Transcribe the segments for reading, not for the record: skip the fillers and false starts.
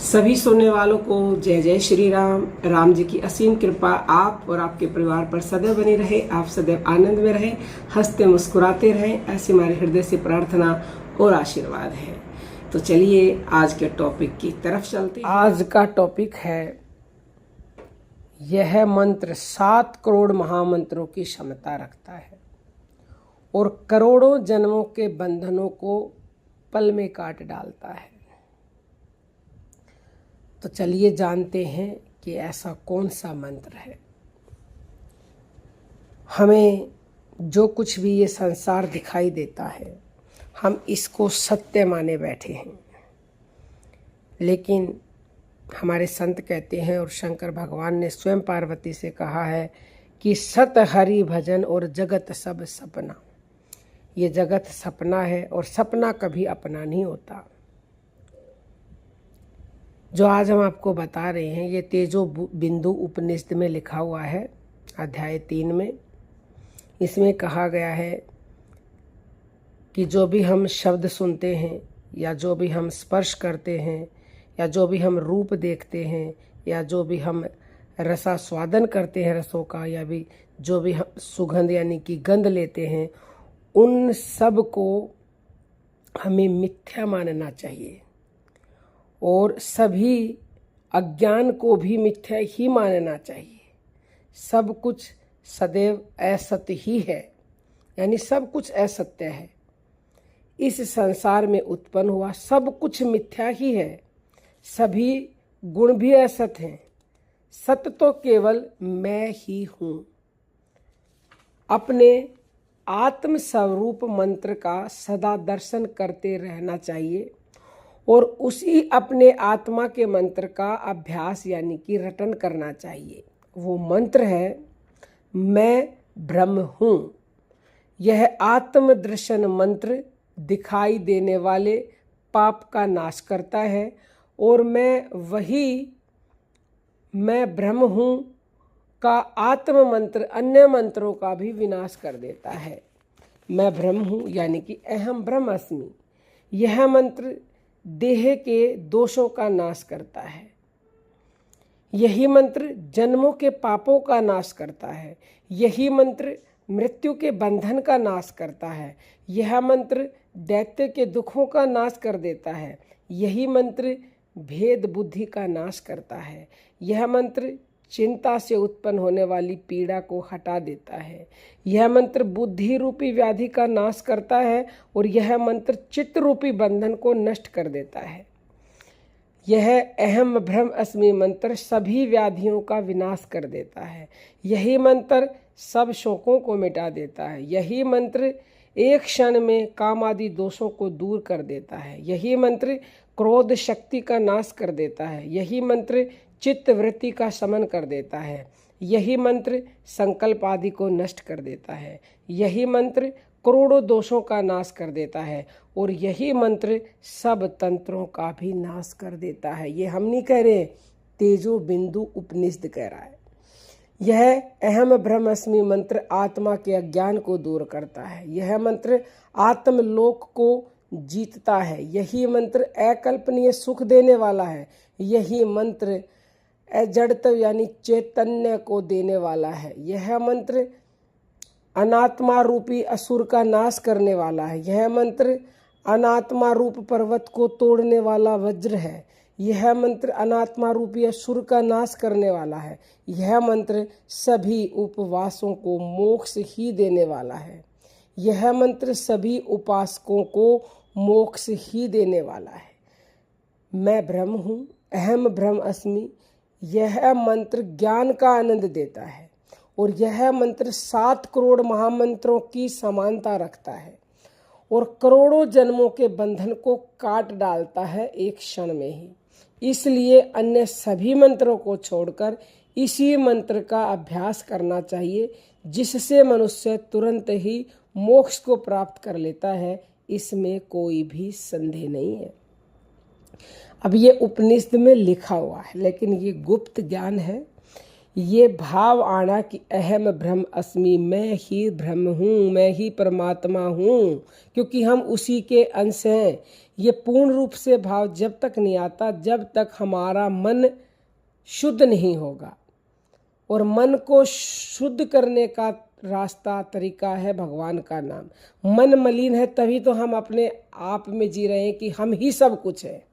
सभी सुनने वालों को जय जय श्री राम। राम जी की असीम कृपा आप और आपके परिवार पर सदैव बनी रहे। आप सदैव आनंद में रहें, हंसते मुस्कुराते रहें, ऐसी हमारे हृदय से प्रार्थना और आशीर्वाद है। तो चलिए आज के टॉपिक की तरफ चलते हैं। आज का टॉपिक है, यह मंत्र 7 करोड़ महामंत्रों की क्षमता रखता है और करोड़ों जन्मों के बंधनों को पल में काट डालता है। तो चलिए जानते हैं कि ऐसा कौन सा मंत्र है। हमें जो कुछ भी ये संसार दिखाई देता है, हम इसको सत्य माने बैठे हैं, लेकिन हमारे संत कहते हैं और शंकर भगवान ने स्वयं पार्वती से कहा है कि सत हरि भजन और जगत सब सपना। ये जगत सपना है और सपना कभी अपना नहीं होता। जो आज हम आपको बता रहे हैं ये तेजो बिंदु उपनिषद में लिखा हुआ है, अध्याय 3 में। इसमें कहा गया है कि जो भी हम शब्द सुनते हैं या जो भी हम स्पर्श करते हैं या जो भी हम रूप देखते हैं या जो भी हम रसास्वादन करते हैं रसों का, या भी जो भी हम सुगंध यानी कि गंध लेते हैं, उन सब को हमें मिथ्या मानना चाहिए और सभी अज्ञान को भी मिथ्या ही मानना चाहिए। सब कुछ सदैव असत्य ही है, यानी सब कुछ असत्य है। इस संसार में उत्पन्न हुआ सब कुछ मिथ्या ही है। सभी गुण भी असत्य हैं। सत्य तो केवल मैं ही हूँ। अपने आत्म स्वरूप मंत्र का सदा दर्शन करते रहना चाहिए और उसी अपने आत्मा के मंत्र का अभ्यास यानी कि रटन करना चाहिए। वो मंत्र है, मैं ब्रह्म हूँ। यह आत्मदर्शन मंत्र दिखाई देने वाले पाप का नाश करता है और मैं ब्रह्म हूँ का आत्म मंत्र अन्य मंत्रों का भी विनाश कर देता है। मैं ब्रह्म हूँ यानी कि अहम ब्रह्मास्मि। यह मंत्र देह के दोषों का नाश करता है। यही मंत्र जन्मों के पापों का नाश करता है। यही मंत्र मृत्यु के बंधन का नाश करता है। यह मंत्र दैत्य के दुखों का नाश कर देता है। यही मंत्र भेद बुद्धि का नाश करता है। यह मंत्र चिंता से उत्पन्न होने वाली पीड़ा को हटा देता है। यह मंत्र बुद्धि रूपी व्याधि का नाश करता है और यह मंत्र चित्त रूपी बंधन को नष्ट कर देता है। यह अहम ब्रह्म अस्मि मंत्र सभी व्याधियों का विनाश कर देता है। यही मंत्र सब शोकों को मिटा देता है। यही मंत्र एक क्षण में काम आदि दोषों को दूर कर देता है। यही मंत्र क्रोध शक्ति का नाश कर देता है। यही मंत्र चित्त वृत्ति का शमन कर देता है। यही मंत्र संकल्प आदि को नष्ट कर देता है। यही मंत्र करोड़ों दोषों का नाश कर देता है और यही मंत्र सब तंत्रों का भी नाश कर देता है। ये हम नहीं कह रहे, तेजो बिंदु उपनिषद कह रहा है। यह अहम ब्रह्मस्मि मंत्र आत्मा के अज्ञान को दूर करता है। यह मंत्र आत्मलोक को जीतता है। यही मंत्र अकल्पनीय सुख देने वाला है। यही मंत्र अजड़त्व यानी चैतन्य को देने वाला है। यह मंत्र अनात्मा रूपी असुर का नाश करने वाला है। यह मंत्र अनात्मा रूप पर्वत को तोड़ने वाला वज्र है। यह मंत्र अनात्मा रूपी असुर का नाश करने वाला है। यह मंत्र सभी उपवासों को मोक्ष ही देने वाला है। यह मंत्र सभी उपासकों को मोक्ष ही देने वाला है। मैं ब्रह्म हूँ, अहम ब्रह्म अस्मि। यह मंत्र ज्ञान का आनंद देता है और यह मंत्र 7 करोड़ महामंत्रों की समानता रखता है और करोड़ों जन्मों के बंधन को काट डालता है एक क्षण में ही। इसलिए अन्य सभी मंत्रों को छोड़कर इसी मंत्र का अभ्यास करना चाहिए, जिससे मनुष्य तुरंत ही मोक्ष को प्राप्त कर लेता है। इसमें कोई भी संदेह नहीं है। अब ये उपनिषद में लिखा हुआ है, लेकिन ये गुप्त ज्ञान है। ये भाव आना कि अहम ब्रह्म अस्मि, मैं ही ब्रह्म हूँ, मैं ही परमात्मा हूँ, क्योंकि हम उसी के अंश हैं। ये पूर्ण रूप से भाव जब तक नहीं आता जब तक हमारा मन शुद्ध नहीं होगा। और मन को शुद्ध करने का रास्ता तरीका है भगवान का नाम। मन मलिन है तभी तो हम अपने आप में जी रहे हैं कि हम ही सब कुछ है।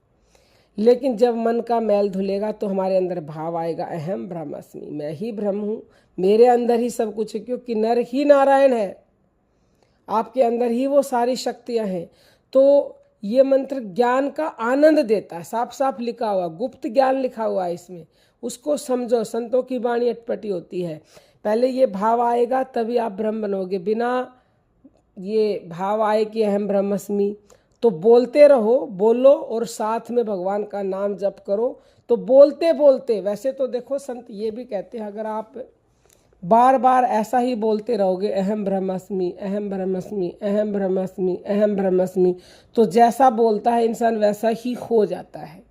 लेकिन जब मन का मैल धुलेगा तो हमारे अंदर भाव आएगा अहम ब्रह्मास्मि, मैं ही ब्रह्म हूँ, मेरे अंदर ही सब कुछ है, क्योंकि नर ही नारायण है, आपके अंदर ही वो सारी शक्तियाँ हैं। तो ये मंत्र ज्ञान का आनंद देता है, साफ साफ लिखा हुआ, गुप्त ज्ञान लिखा हुआ है इसमें, उसको समझो। संतों की वाणी अटपटी होती है। पहले ये भाव आएगा तभी आप ब्रह्म बनोगे। बिना ये भाव आए कि अहम ब्रह्मास्मि तो बोलते रहो, बोलो और साथ में भगवान का नाम जप करो। तो बोलते बोलते, वैसे तो देखो संत ये भी कहते हैं अगर आप बार बार ऐसा ही बोलते रहोगे अहम ब्रह्मास्मि, अहम ब्रह्मास्मि, अहम ब्रह्मास्मि, अहम ब्रह्मास्मि, तो जैसा बोलता है इंसान वैसा ही हो जाता है।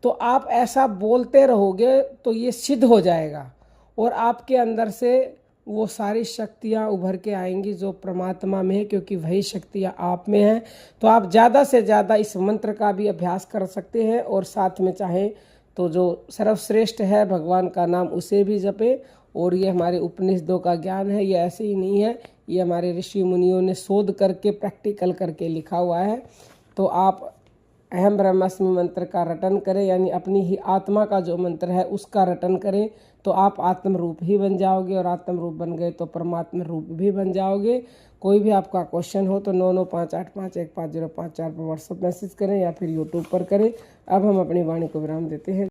तो आप ऐसा बोलते रहोगे तो ये सिद्ध हो जाएगा और आपके अंदर से वो सारी शक्तियाँ उभर के आएंगी जो परमात्मा में है, क्योंकि वही शक्तियाँ आप में हैं। तो आप ज़्यादा से ज़्यादा इस मंत्र का भी अभ्यास कर सकते हैं और साथ में चाहें तो जो सर्वश्रेष्ठ है भगवान का नाम उसे भी जपें। और ये हमारे उपनिषदों का ज्ञान है, ये ऐसे ही नहीं है, ये हमारे ऋषि मुनियों ने शोध करके प्रैक्टिकल करके लिखा हुआ है। तो आप अहम ब्रह्मास्मि मंत्र का रटन करें, यानी अपनी ही आत्मा का जो मंत्र है उसका रटन करें, तो आप आत्म रूप ही बन जाओगे और आत्म रूप बन गए तो परमात्मा रूप भी बन जाओगे। कोई भी आपका क्वेश्चन हो तो 9958515054 पर व्हाट्सएप मैसेज करें या फिर यूट्यूब पर करें। अब हम अपनी वाणी को विराम देते हैं।